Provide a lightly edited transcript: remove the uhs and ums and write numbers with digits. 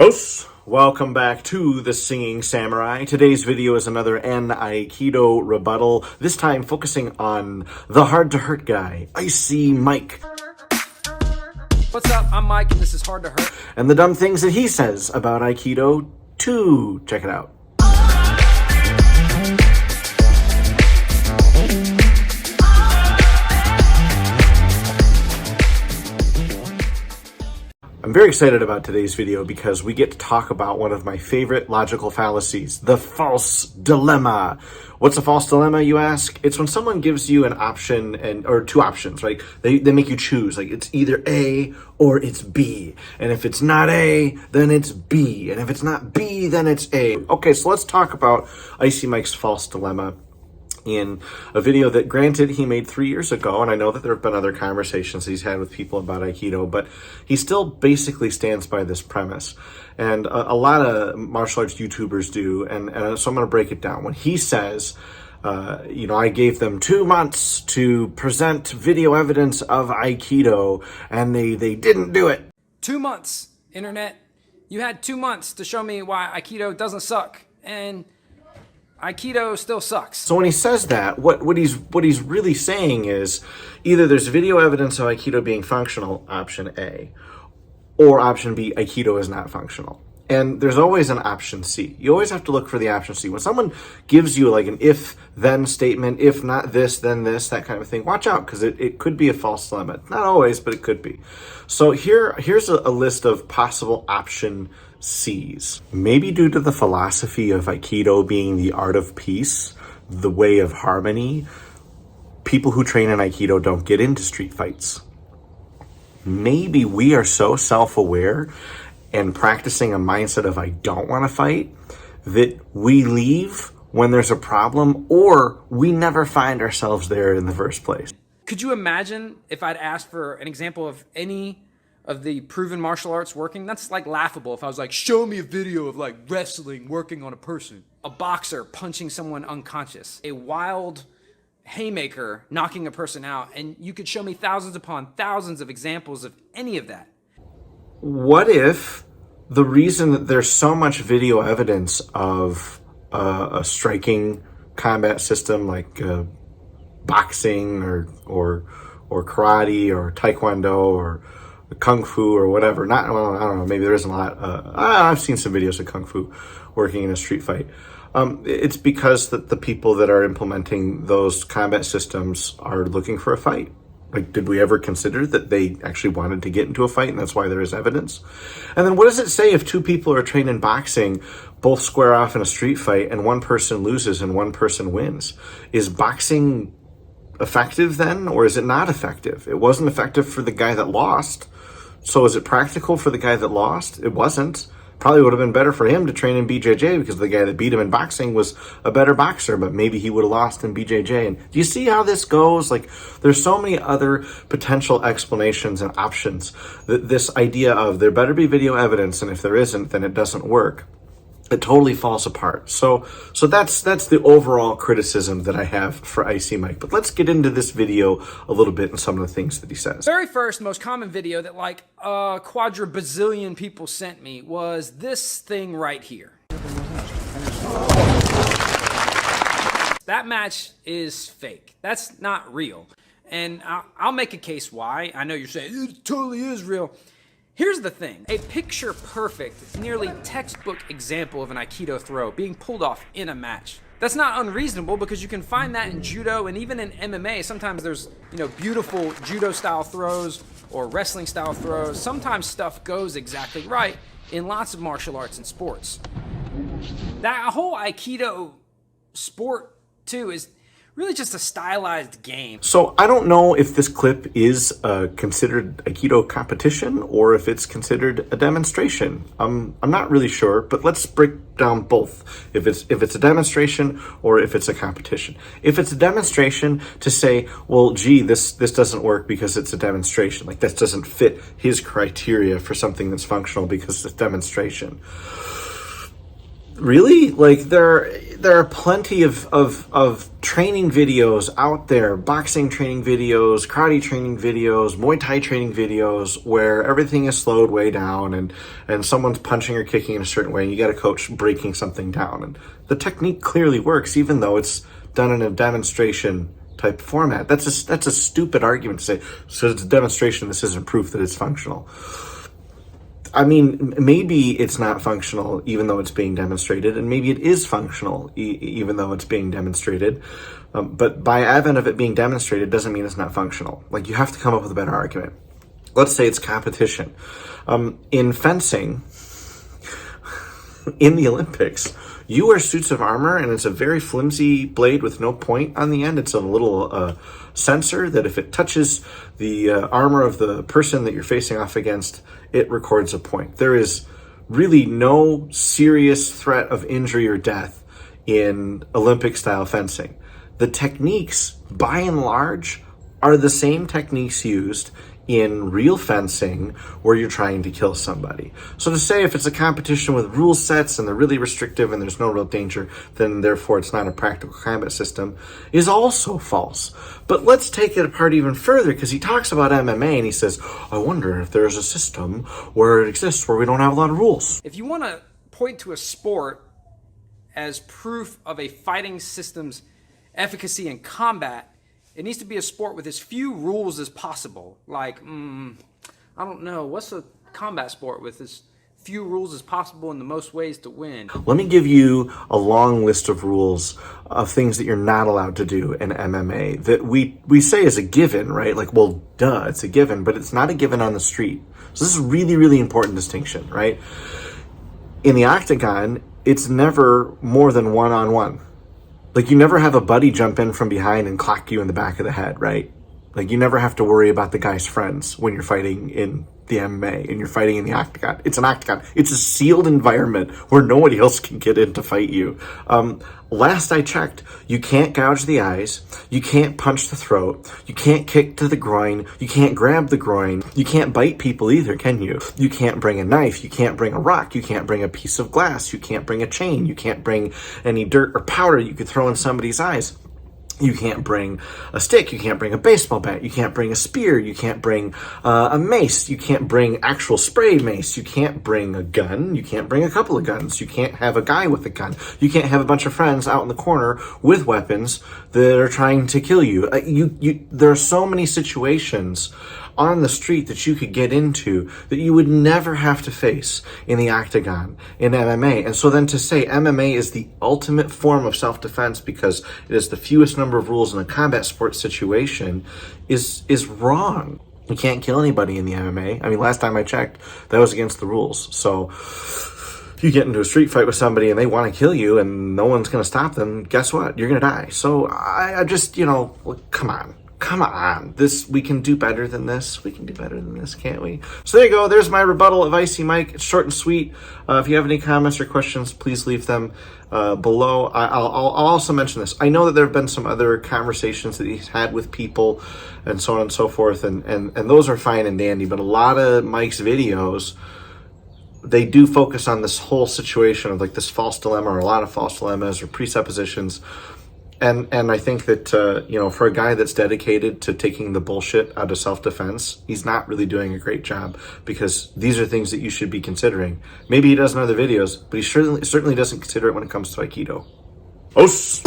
Os, welcome back to The Singing Samurai. Today's video is another Aikido rebuttal, this time focusing on the hard-to-hurt guy, Icy Mike. What's up? I'm Mike, and this is Hard to Hurt. And the dumb things that he says about Aikido, too. Check it out. I'm very excited about today's video because we get to talk about one of my favorite logical fallacies, the false dilemma. What's a false dilemma, you ask? It's when someone gives you an option or two options, right? They make you choose, like it's either A or it's B. And if it's not A, then it's B. And if it's not B, then it's A. Okay, so let's talk about Icy Mike's false dilemma in a video that, granted, he made 3 years ago, and I know that there have been other conversations he's had with people about Aikido, but he still basically stands by this premise. And a lot of martial arts YouTubers do, and so I'm going to break it down. When he says, I gave them 2 months to present video evidence of Aikido, and they didn't do it. 2 months, internet. You had 2 months to show me why Aikido doesn't suck, and Aikido still sucks. So when he says that, what he's really saying is either there's video evidence of Aikido being functional, option A, or option B, Aikido is not functional. And there's always an option C. You always have to look for the option C. When someone gives you like an if-then statement, if not this, then this, that kind of thing, watch out, because it could be a false dilemma. Not always, but it could be. So here's a list of possible option C's. Maybe due to the philosophy of Aikido being the art of peace, the way of harmony, people who train in Aikido don't get into street fights. Maybe we are so self-aware and practicing a mindset of I don't want to fight that we leave when there's a problem, or we never find ourselves there in the first place. Could you imagine if I'd asked for an example of any of the proven martial arts working? That's like laughable if I was like, show me a video of like wrestling working on a person, a boxer punching someone unconscious, a wild haymaker knocking a person out, and you could show me thousands upon thousands of examples of any of that. What if the reason that there's so much video evidence of a striking combat system like boxing or karate or taekwondo or kung fu or whatever, I don't know, maybe there isn't a lot. I've seen some videos of kung fu working in a street fight. It's because the people that are implementing those combat systems are looking for a fight. Like, did we ever consider that they actually wanted to get into a fight, and that's why there is evidence? And then what does it say if two people are trained in boxing, both square off in a street fight, and one person loses and one person wins? Is boxing effective then, or is it not effective? It wasn't effective for the guy that lost. So is it practical for the guy that lost? It wasn't. Probably would have been better for him to train in BJJ because the guy that beat him in boxing was a better boxer, but maybe he would have lost in BJJ. And do you see how this goes? Like, there's so many other potential explanations and options. This idea of there better be video evidence, and if there isn't, then it doesn't work. It totally falls apart. So that's the overall criticism that I have for Icy Mike. But let's get into this video a little bit and some of the things that he says. Very first, most common video that like a quadra-bazillion people sent me was this thing right here. That match is fake. That's not real. And I'll make a case why. I know you're saying, it totally is real. Here's the thing, a picture-perfect, nearly textbook example of an Aikido throw being pulled off in a match. That's not unreasonable because you can find that in judo and even in MMA. Sometimes there's, beautiful judo-style throws or wrestling-style throws. Sometimes stuff goes exactly right in lots of martial arts and sports. That whole Aikido sport, too, is really just a stylized game. So I don't know if this clip is considered Aikido competition or if it's considered a demonstration. I'm not really sure, but let's break down both. If it's a demonstration or if it's a competition. If it's a demonstration, to say, well, gee, this doesn't work because it's a demonstration. Like, this doesn't fit his criteria for something that's functional because it's a demonstration. Really? Like there are plenty of training videos out there, boxing training videos, karate training videos, Muay Thai training videos, where everything is slowed way down and someone's punching or kicking in a certain way and you got a coach breaking something down. And the technique clearly works, even though it's done in a demonstration type format. That's a stupid argument to say, so it's a demonstration, this isn't proof that it's functional. I mean, maybe it's not functional even though it's being demonstrated, and maybe it is functional even though it's being demonstrated. But by advent of it being demonstrated doesn't mean it's not functional. Like, you have to come up with a better argument. Let's say it's competition. In fencing, in the Olympics, you wear suits of armor, and it's a very flimsy blade with no point on the end. It's a little sensor that if it touches the armor of the person that you're facing off against, it records a point. There is really no serious threat of injury or death in Olympic-style fencing. The techniques, by and large, are the same techniques used in real fencing where you're trying to kill somebody. So to say if it's a competition with rule sets and they're really restrictive and there's no real danger, then therefore it's not a practical combat system, is also false. But let's take it apart even further, because he talks about MMA and he says, I wonder if there's a system where it exists where we don't have a lot of rules. If you want to point to a sport as proof of a fighting system's efficacy in combat, it needs to be a sport with as few rules as possible. Like, I don't know, what's a combat sport with as few rules as possible and the most ways to win? Let me give you a long list of rules of things that you're not allowed to do in MMA that we say is a given, right? Like, well, duh, it's a given, but it's not a given on the street. So this is a really, really important distinction, right? In the octagon, it's never more than one-on-one. Like, you never have a buddy jump in from behind and clock you in the back of the head, right? Like, you never have to worry about the guy's friends when you're fighting in the MMA and you're fighting in the octagon. It's an octagon. It's a sealed environment where nobody else can get in to fight you. Last I checked, you can't gouge the eyes, you can't punch the throat, you can't kick to the groin, you can't grab the groin, you can't bite people either, can you? You can't bring a knife, you can't bring a rock, you can't bring a piece of glass, you can't bring a chain, you can't bring any dirt or powder you could throw in somebody's eyes. You can't bring a stick, you can't bring a baseball bat, you can't bring a spear, you can't bring a mace, you can't bring actual spray mace, you can't bring a gun, you can't bring a couple of guns, you can't have a guy with a gun, you can't have a bunch of friends out in the corner with weapons that are trying to kill you. There are so many situations on the street that you could get into that you would never have to face in the octagon in MMA. And so then to say MMA is the ultimate form of self-defense because it is the fewest number of rules in a combat sports situation is wrong. You can't kill anybody in the MMA. I mean, last time I checked, that was against the rules. So you get into a street fight with somebody and they want to kill you and no one's going to stop them, guess what? You're going to die. So I just, come on. We can do better than this. We can do better than this, can't we? So there you go. There's my rebuttal of Icy Mike. It's short and sweet. If you have any comments or questions, please leave them below. I'll also mention this. I know that there have been some other conversations that he's had with people and so on and so forth, and those are fine and dandy, but a lot of Mike's videos, they do focus on this whole situation of like this false dilemma or a lot of false dilemmas or presuppositions. And I think that, for a guy that's dedicated to taking the bullshit out of self-defense, he's not really doing a great job because these are things that you should be considering. Maybe he does in other videos, but he certainly doesn't consider it when it comes to Aikido. Os!